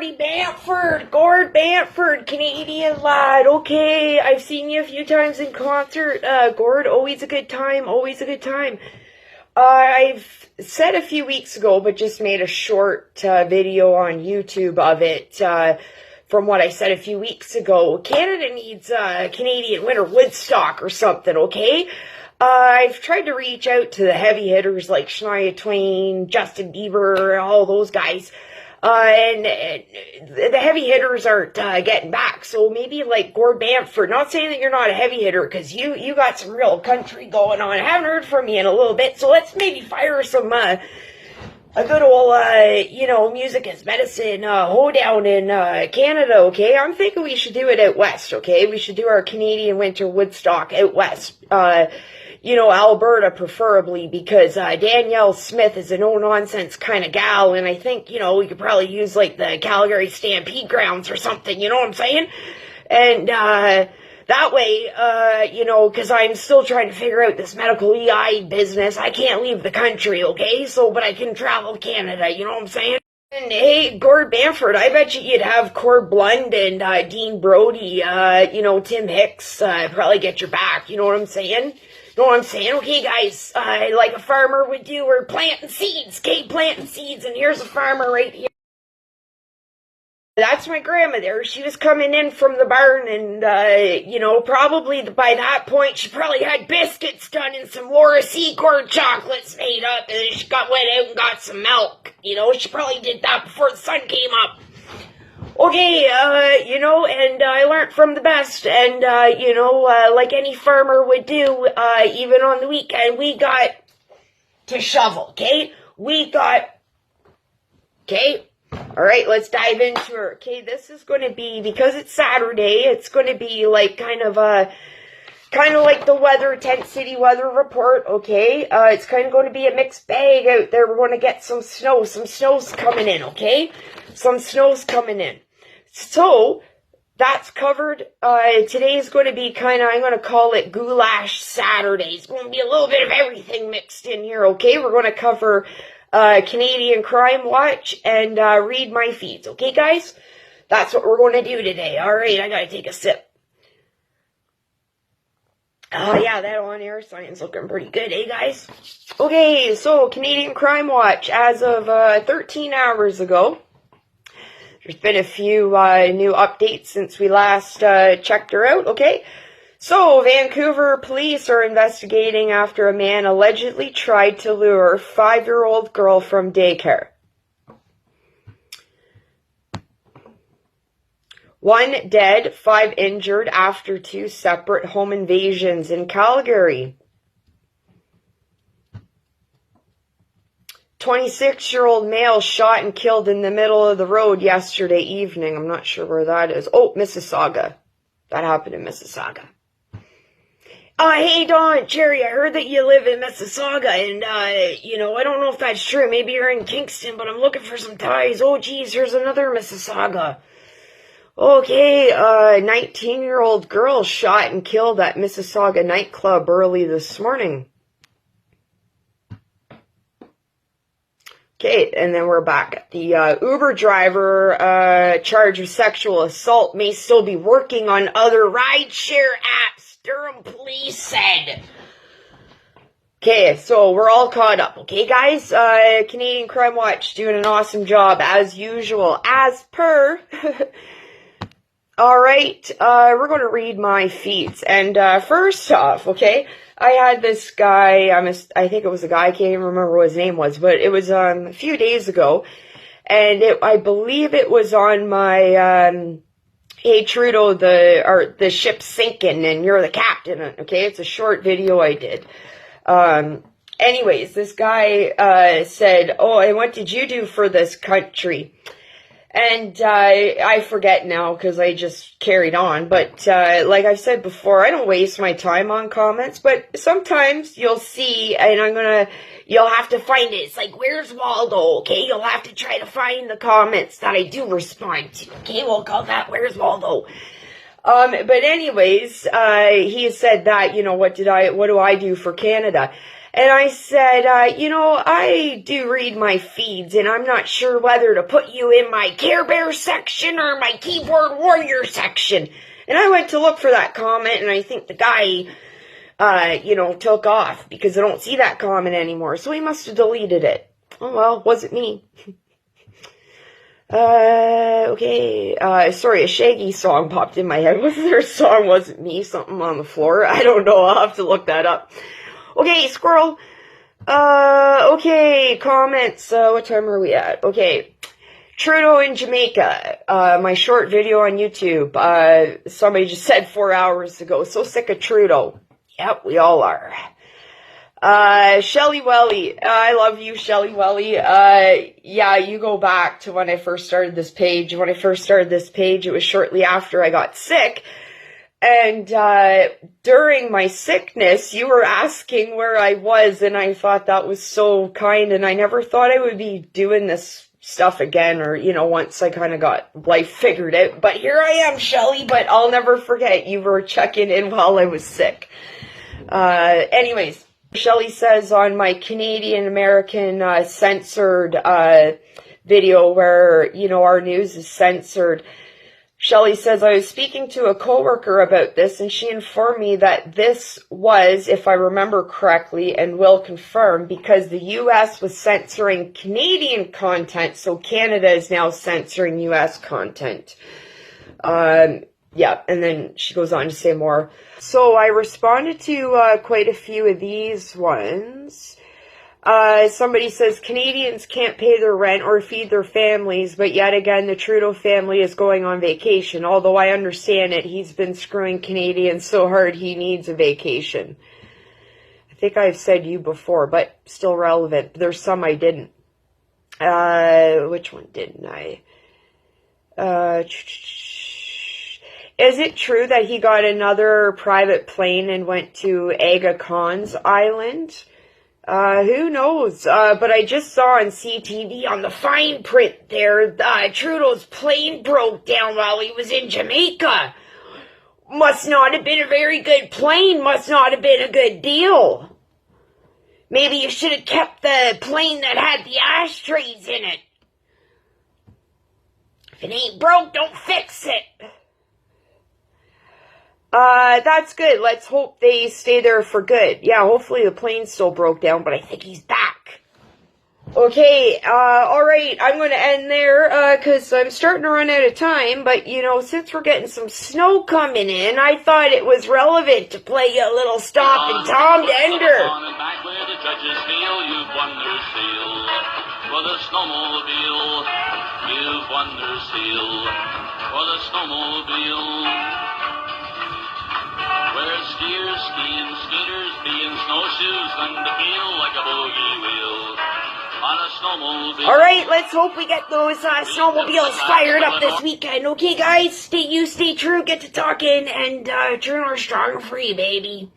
Gordy Bamford, Gord Bamford, Canadian lad. Okay, I've seen you a few times in concert. Gord, always a good time, always a good time. I've said a few weeks ago, but just made a short video on YouTube of it from what I said a few weeks ago. Canada needs a Canadian Winter Woodstock or something, okay? I've tried to reach out to the heavy hitters like Shania Twain, Justin Bieber, all those guys. And the heavy hitters aren't getting back. So maybe like Gord Bamford. Not saying that you're not a heavy hitter, because you got some real country going on. I haven't heard from you in a little bit. So let's maybe fire some a good old, music is medicine hoedown in Canada, okay? I'm thinking we should do it out west, okay? We should do our Canadian Winter Woodstock out west. Alberta preferably, because Danielle Smith is a no-nonsense kind of gal, and I think, we could probably use, like, the Calgary Stampede grounds or something, you know what I'm saying? And, that way, because I'm still trying to figure out this medical EI business. I can't leave the country, okay? But I can travel Canada, you know what I'm saying? And hey, Gord Bamford, I bet you'd have Cord Blund and Dean Brody, Tim Hicks, probably get your back, you know what I'm saying? Know what I'm saying? Okay, guys, like a farmer would do, we're planting seeds, okay? Planting seeds, and here's a farmer right here. That's my grandma there. She was coming in from the barn, and, probably by that point, she probably had biscuits done and some Laura Secord chocolates made up, and then she went out and got some milk. She probably did that before the sun came up. Okay, and I learned from the best, and, like any farmer would do, even on the weekend, we got to shovel, okay? Alright, let's dive into her. Okay, this is going to be, because it's Saturday, it's going to be like kind of like the Tent City weather report, okay? It's kind of going to be a mixed bag out there. We're going to get some snow. Some snow's coming in, okay? Some snow's coming in. So, that's covered. Today's going to be I'm going to call it Goulash Saturday. It's going to be a little bit of everything mixed in here, okay? We're going to cover Canadian Crime Watch and read my feeds, okay, guys? That's what we're going to do today. All right, I got to take a sip. Oh, yeah, that on-air sign's looking pretty good, eh, guys? Okay, so Canadian Crime Watch, as of 13 hours ago, there's been a few new updates since we last checked her out, okay? So, Vancouver police are investigating after a man allegedly tried to lure a 5-year-old girl from daycare. 1 dead, 5 injured after 2 separate home invasions in Calgary. 26-year-old male shot and killed in the middle of the road yesterday evening. I'm not sure where that is. Oh, Mississauga. That happened in Mississauga. Hey, Don, Jerry, I heard that you live in Mississauga, and, I don't know if that's true. Maybe you're in Kingston, but I'm looking for some ties. Oh, geez, here's another Mississauga. Okay, 19-year-old girl shot and killed at Mississauga nightclub early this morning. Okay, and then we're back. The Uber driver charged with sexual assault may still be working on other rideshare apps, Durham police said. Okay, so we're all caught up, okay, guys? Canadian Crime Watch doing an awesome job, as usual, as per. Alright, we're going to read my feeds. And first off, okay, I had this guy, I think it was a guy, I can't even remember what his name was, but it was a few days ago, and I believe it was on my, hey Trudeau, the ship's sinking and you're the captain, okay? It's a short video I did. Anyways, this guy said, oh, and what did you do for this country? And I forget now because I just carried on. But like I've said before, I don't waste my time on comments. But sometimes you'll see, and you'll have to find it. It's like, where's Waldo? Okay, you'll have to try to find the comments that I do respond to. Okay, we'll call that Where's Waldo. But anyways, he said that, what do I do for Canada? And I said, you know, I do read my feeds, and I'm not sure whether to put you in my Care Bear section or my Keyboard Warrior section. And I went to look for that comment, and I think the guy, you know, took off because I don't see that comment anymore. So he must have deleted it. Oh, well, wasn't me. Okay. Sorry, a Shaggy song popped in my head. What's their song? Wasn't me. Something on the floor. I don't know. I'll have to look that up. Okay, squirrel. Okay, comments. What time are we at? Okay. Trudeau in Jamaica. My short video on YouTube. Somebody just said 4 hours ago. So sick of Trudeau. Yep, we all are. Shelly Welly. I love you, Shelly Welly. Yeah, you go back to when I first started this page. When I first started this page, it was shortly after I got sick. And, during my sickness, you were asking where I was, and I thought that was so kind, and I never thought I would be doing this stuff again, or, you know, once I kind of got life figured out. But here I am, Shelly, but I'll never forget you were checking in while I was sick. Anyways, Shelly says on my Canadian-American, censored, video where, you know, our news is censored, Shelley says, I was speaking to a coworker about this, and she informed me that this was, if I remember correctly, and will confirm, because the U.S. was censoring Canadian content, so Canada is now censoring U.S. content. Yeah, and then she goes on to say more. So I responded to quite a few of these ones. Somebody says Canadians can't pay their rent or feed their families, but yet again the Trudeau family is going on vacation. Although I understand it, he's been screwing Canadians so hard he needs a vacation. I think I've said you before, but still relevant. There's some I didn't. Which one didn't I? Is it true that he got another private plane and went to Aga Khan's island? Who knows? But I just saw on CTV on the fine print there, Trudeau's plane broke down while he was in Jamaica. Must not have been a very good plane. Must not have been a good deal. Maybe you should have kept the plane that had the ashtrays in it. If it ain't broke, don't fix it. That's good. Let's hope they stay there for good. Yeah, hopefully the plane still broke down, but I think he's back. Okay, alright, I'm gonna end there, cause I'm starting to run out of time, but, you know, since we're getting some snow coming in, I thought it was relevant to play you a little Stop and Tom Dender. Back where the judges feel you've won their seal. For the snowmobile, you've won their seal. For the snowmobile. Where skiers skiing, skaters being snowshoes, learn to feel like a boogie wheel on a snowmobile. Alright, let's hope we get those snowmobiles fired up this weekend. Okay, guys, stay true, get to talking, and true north strong and free, baby.